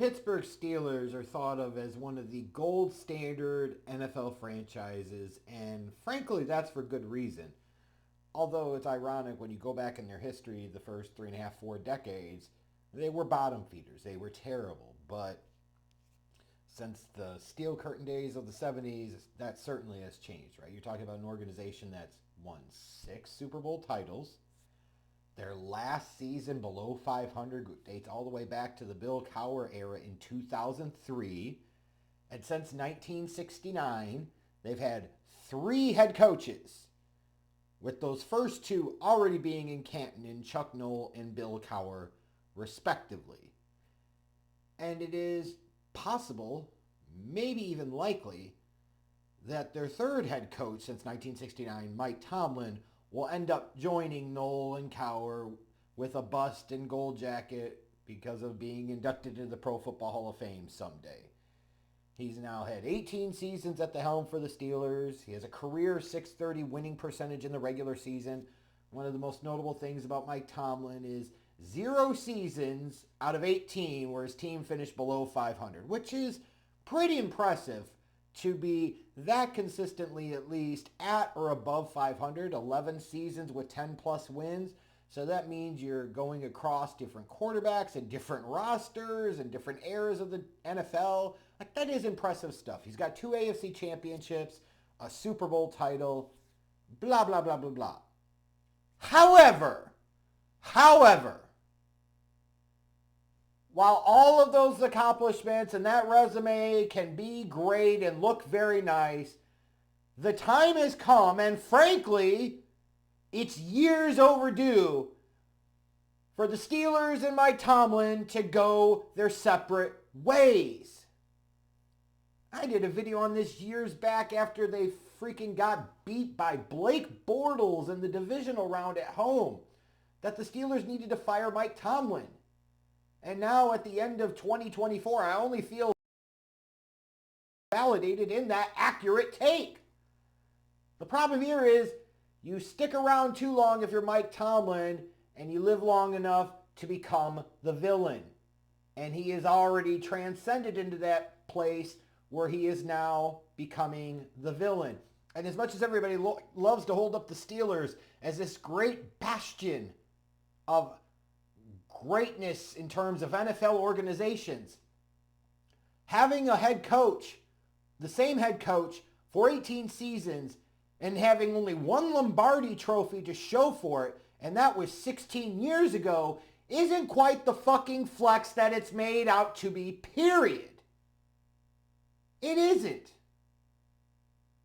Pittsburgh Steelers are thought of as one of the gold standard NFL franchises, and frankly, that's for good reason. Although it's ironic when you go back in their history, the first 3.5, 4 decades, they were bottom feeders. They were terrible. But since the Steel Curtain days of the 70s, that certainly has changed, right? You're talking about an organization that's won 6 Super Bowl titles. Their last season below 500 dates all the way back to the Bill Cowher era in 2003. And since 1969, they've had 3 head coaches, with those first 2 already being in Canton, in Chuck Noll and Bill Cowher, respectively. And it is possible, maybe even likely, that their 3rd head coach since 1969, Mike Tomlin, will end up joining Noll and Cowher with a bust and gold jacket because of being inducted into the Pro Football Hall of Fame someday. He's now had 18 seasons at the helm for the Steelers. He has a career .630 winning percentage in the regular season. One of the most notable things about Mike Tomlin is 0 seasons out of 18 where his team finished below 500, which is pretty impressive to be that consistently at least at or above 500, 11 seasons with 10 plus wins. So that means you're going across different quarterbacks and different rosters and different eras of the NFL. Like, that is impressive stuff. He's got 2 AFC championships, a Super Bowl title, blah, blah, blah, blah, blah. However, while all of those accomplishments and that resume can be great and look very nice, the time has come, and frankly, it's years overdue for the Steelers and Mike Tomlin to go their separate ways. I did a video on this years back after they freaking got beat by Blake Bortles in the divisional round at home, that the Steelers needed to fire Mike Tomlin. And now at the end of 2024, I only feel validated in that accurate take. The problem here is you stick around too long if you're Mike Tomlin, and you live long enough to become the villain. And he is already transcended into that place where he is now becoming the villain. And as much as everybody loves to hold up the Steelers as this great bastion of greatness in terms of NFL organizations, having a head coach, the same head coach for 18 seasons, and having only 1 Lombardi trophy to show for it, and that was 16 years ago, isn't quite the fucking flex that it's made out to be, period. It isn't.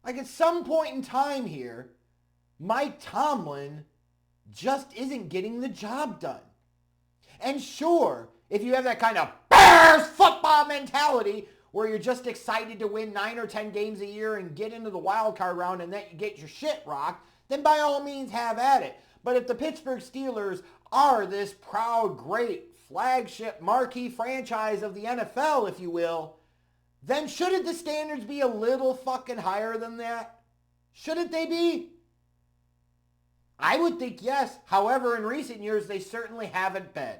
Like, at some point in time here, Mike Tomlin just isn't getting the job done. And sure, if you have that kind of Bears football mentality where you're just excited to win 9 or 10 games a year and get into the wild card round and then you get your shit rocked, then by all means have at it. But if the Pittsburgh Steelers are this proud, great, flagship, marquee franchise of the NFL, if you will, then shouldn't the standards be a little fucking higher than that? Shouldn't they be? I would think yes. However, in recent years, they certainly haven't been.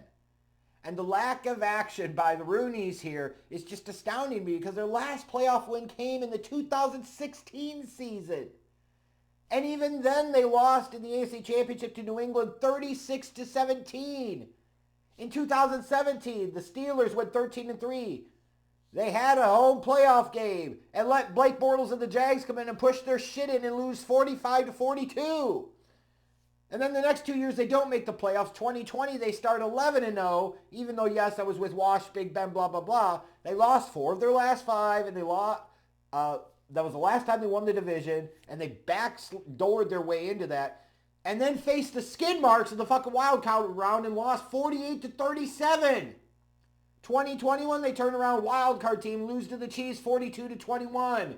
And the lack of action by the Rooneys here is just astounding me because their last playoff win came in the 2016 season. And even then they lost in the AFC Championship to New England 36-17. In 2017, the Steelers went 13-3. They had a home playoff game and let Blake Bortles and the Jags come in and push their shit in and lose 45-42. And then the next 2 years, they don't make the playoffs. 2020, they start 11-0, even though, yes, that was with Wash, Big Ben, blah, blah, blah. They lost 4 of their last 5, and they lost. That was the last time they won the division, and they backdoored their way into that, and then faced the skid marks of the fucking wild card round and lost 48-37. 2021, they turn around, wild card team, lose to the Chiefs 42-21.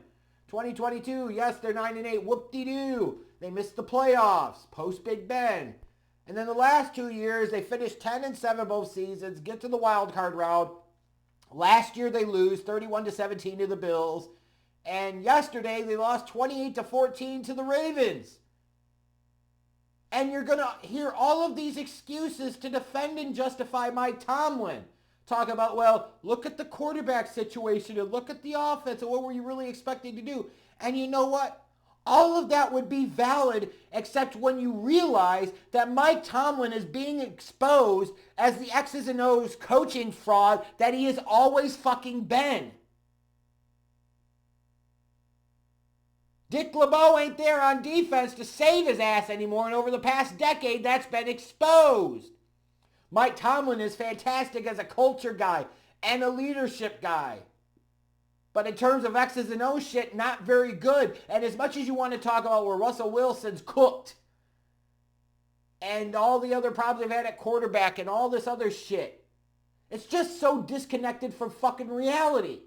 2022, yes, they're 9-8, whoop-de-doo. They missed the playoffs, post Big Ben. And then the last 2 years, they finished 10-7 both seasons, get to the wild card round. Last year, they lose 31-17 to the Bills. And yesterday, they lost 28-14 to the Ravens. And you're going to hear all of these excuses to defend and justify Mike Tomlin. talk about, well, look at the quarterback situation and look at the offense and what were you really expecting to do. And you know what? All of that would be valid except when you realize that Mike Tomlin is being exposed as the X's and O's coaching fraud that he has always fucking been. Dick LeBeau ain't there on defense to save his ass anymore, and over the past decade, that's been exposed. Mike Tomlin is fantastic as a culture guy and a leadership guy. But in terms of X's and O's shit, not very good. And as much as you want to talk about where Russell Wilson's cooked and all the other problems they've had at quarterback and all this other shit, it's just so disconnected from fucking reality.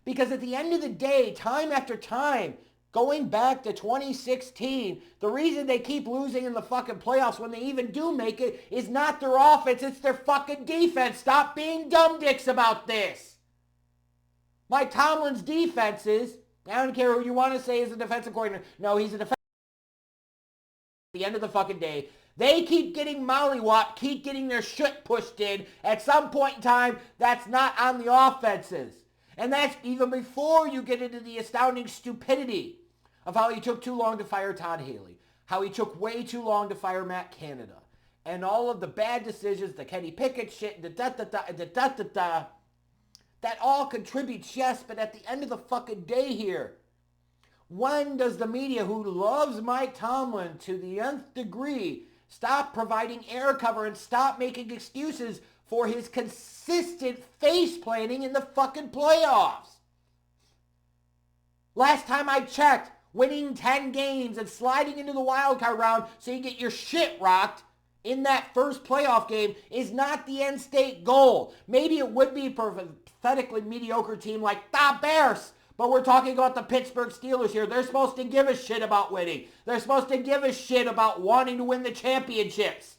Because at the end of the day, time after time, going back to 2016, the reason they keep losing in the fucking playoffs when they even do make it is not their offense, it's their fucking defense. Stop being dumb dicks about this. Mike Tomlin's defenses, I don't care who you want to say is a defensive coordinator. No, he's a defensive. At the end of the fucking day, they keep getting mollywopped, keep getting their shit pushed in. At some point in time, that's not on the offenses. And that's even before you get into the astounding stupidity of how he took too long to fire Todd Haley, how he took way too long to fire Matt Canada, and all of the bad decisions, the Kenny Pickett shit, the da-da-da. That all contributes, yes, but at the end of the fucking day here, when does the media who loves Mike Tomlin to the nth degree stop providing air cover and stop making excuses for his consistent face planting in the fucking playoffs? Last time I checked, winning 10 games and sliding into the wild card round so you get your shit rocked in that first playoff game is not the end state goal. Maybe it would be for a pathetically mediocre team like the Bears, but we're talking about the Pittsburgh Steelers here. They're supposed to give a shit about winning. They're supposed to give a shit about wanting to win the championships.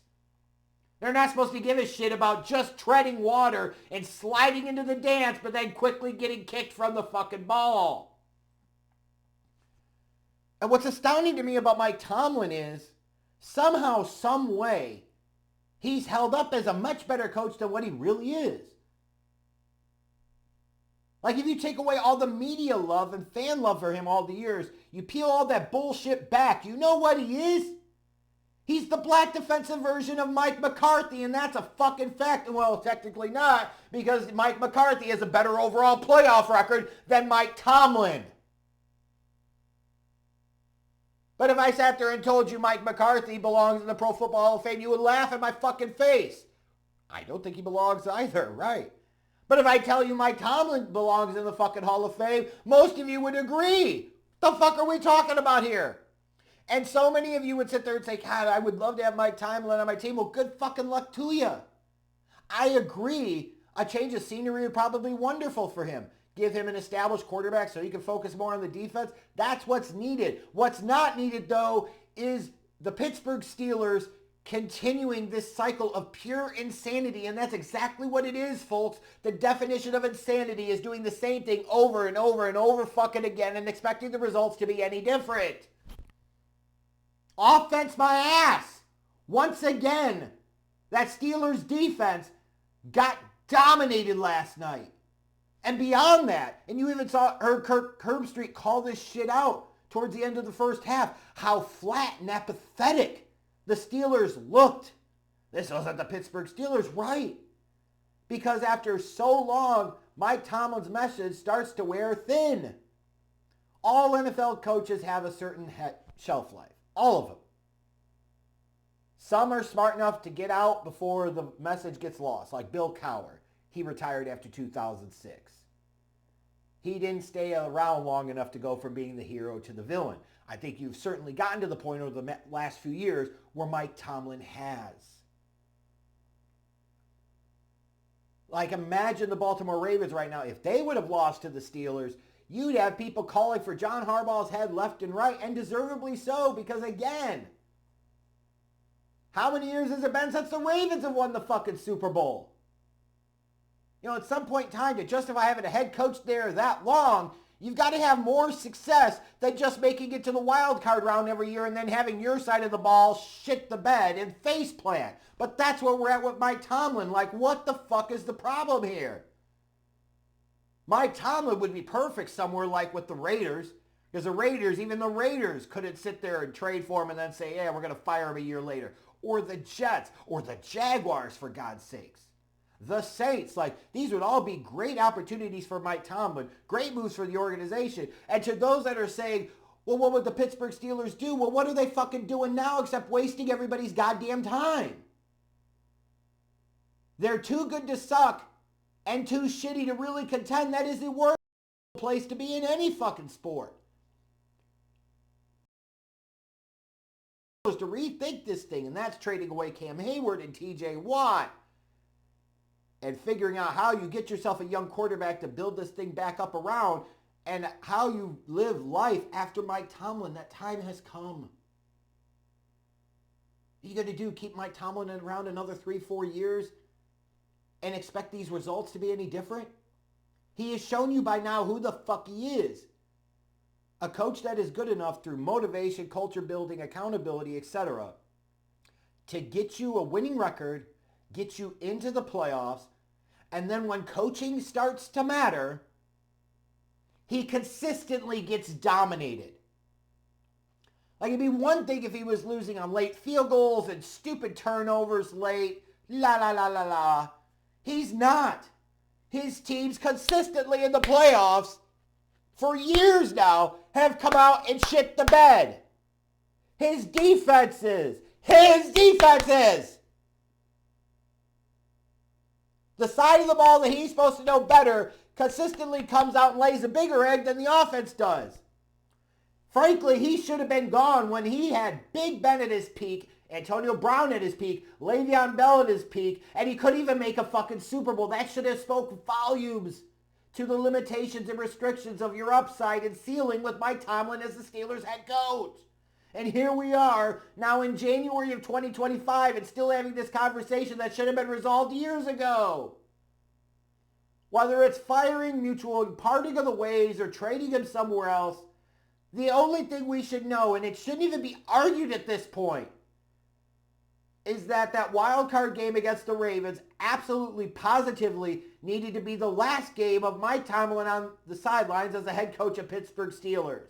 They're not supposed to give a shit about just treading water and sliding into the dance, but then quickly getting kicked from the fucking ball. And what's astounding to me about Mike Tomlin is, somehow, some way, he's held up as a much better coach than what he really is. Like, if you take away all the media love and fan love for him all the years, you peel all that bullshit back, you know what he is? He's the black defensive version of Mike McCarthy, and that's a fucking fact. Well, technically not, because Mike McCarthy has a better overall playoff record than Mike Tomlin. But if I sat there and told you Mike McCarthy belongs in the Pro Football Hall of Fame, you would laugh in my fucking face. I don't think he belongs either, right? But if I tell you Mike Tomlin belongs in the fucking Hall of Fame, most of you would agree. The fuck are we talking about here? And so many of you would sit there and say, God, I would love to have Mike Tomlin on my team. Well, good fucking luck to you. I agree. A change of scenery would probably be wonderful for him. Give him an established quarterback so he can focus more on the defense. That's what's needed. What's not needed, though, is the Pittsburgh Steelers continuing this cycle of pure insanity. And that's exactly what it is, folks. The definition of insanity is doing the same thing over and over and over fucking again and expecting the results to be any different. Offense my ass. Once again, that Steelers defense got dominated last night. And beyond that, and you even saw Kirk Herbstreit call this shit out towards the end of the first half, how flat and apathetic the Steelers looked. This wasn't the Pittsburgh Steelers, right? Because after so long, Mike Tomlin's message starts to wear thin. All NFL coaches have a certain shelf life. All of them. Some are smart enough to get out before the message gets lost, like Bill Cowher. He retired after 2006. He didn't stay around long enough to go from being the hero to the villain. I think you've certainly gotten to the point over the last few years where Mike Tomlin has. Like, imagine the Baltimore Ravens right now. If they would have lost to the Steelers, you'd have people calling for John Harbaugh's head left and right, and deservedly so, because again, how many years has it been since the Ravens have won the fucking Super Bowl? You know, at some point in time, to justify having a head coach there that long, You've got to have more success than just making it to the wild card round every year and then having your side of the ball shit the bed and face plant. But that's where we're at with Mike Tomlin. Like, what the fuck is the problem here? Mike Tomlin would be perfect somewhere like with the Raiders, because the Raiders, even the Raiders couldn't sit there and trade for him and then say, yeah, we're going to fire him a year later. Or the Jets, or the Jaguars, for God's sakes. The Saints, like, these would all be great opportunities for Mike Tomlin, great moves for the organization. And to those that are saying, well, what would the Pittsburgh Steelers do? Well, what are they fucking doing now except wasting everybody's goddamn time? They're too good to suck and too shitty to really contend. That is the worst place to be in any fucking sport. To rethink this thing, and that's trading away Cam Hayward and TJ Watt and figuring out how you get yourself a young quarterback to build this thing back up around and how you live life after Mike Tomlin. That time has come. What are you going to do? Keep Mike Tomlin around another 3-4 years and expect these results to be any different? He has shown you by now who the fuck he is. A coach that is good enough through motivation, culture building, accountability, etc. to get you a winning record, get you into the playoffs, and then when coaching starts to matter, he consistently gets dominated. Like, it'd be one thing if he was losing on late field goals and stupid turnovers late, la la la la la. He's not. His teams consistently in the playoffs for years now have come out and shit the bed. His defenses. The side of the ball that he's supposed to know better consistently comes out and lays a bigger egg than the offense does. Frankly, he should have been gone when he had Big Ben at his peak, Antonio Brown at his peak, Le'Veon Bell at his peak, and he couldn't even make a fucking Super Bowl. That should have spoken volumes to the limitations and restrictions of your upside and ceiling with Mike Tomlin as the Steelers head coach. And here we are now in January of 2025 and still having this conversation that should have been resolved years ago. Whether it's firing, mutual parting of the ways, or trading him somewhere else, the only thing we should know, and it shouldn't even be argued at this point, is that wild card game against the Ravens absolutely, positively needed to be the last game of Mike Tomlin on the sidelines as the head coach of Pittsburgh Steelers.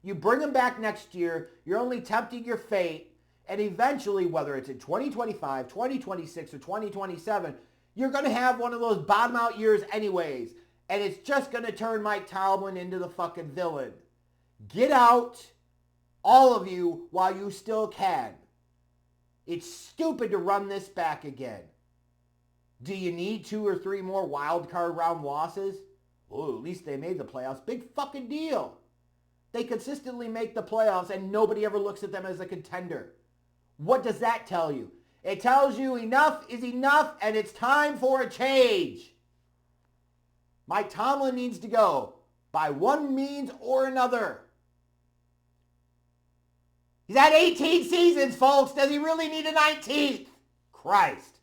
You bring him back next year, you're only tempting your fate, and eventually, whether it's in 2025, 2026, or 2027, you're going to have one of those bottom out years anyways, and it's just going to turn Mike Tomlin into the fucking villain. Get out, all of you, while you still can. It's stupid to run this back again. Do you need 2 or 3 more wild card round losses? Oh, at least they made the playoffs. Big fucking deal. They consistently make the playoffs and nobody ever looks at them as a contender. What does that tell you? It tells you enough is enough and it's time for a change. Mike Tomlin needs to go by one means or another. He's had 18 seasons, folks. Does he really need a 19th? Christ.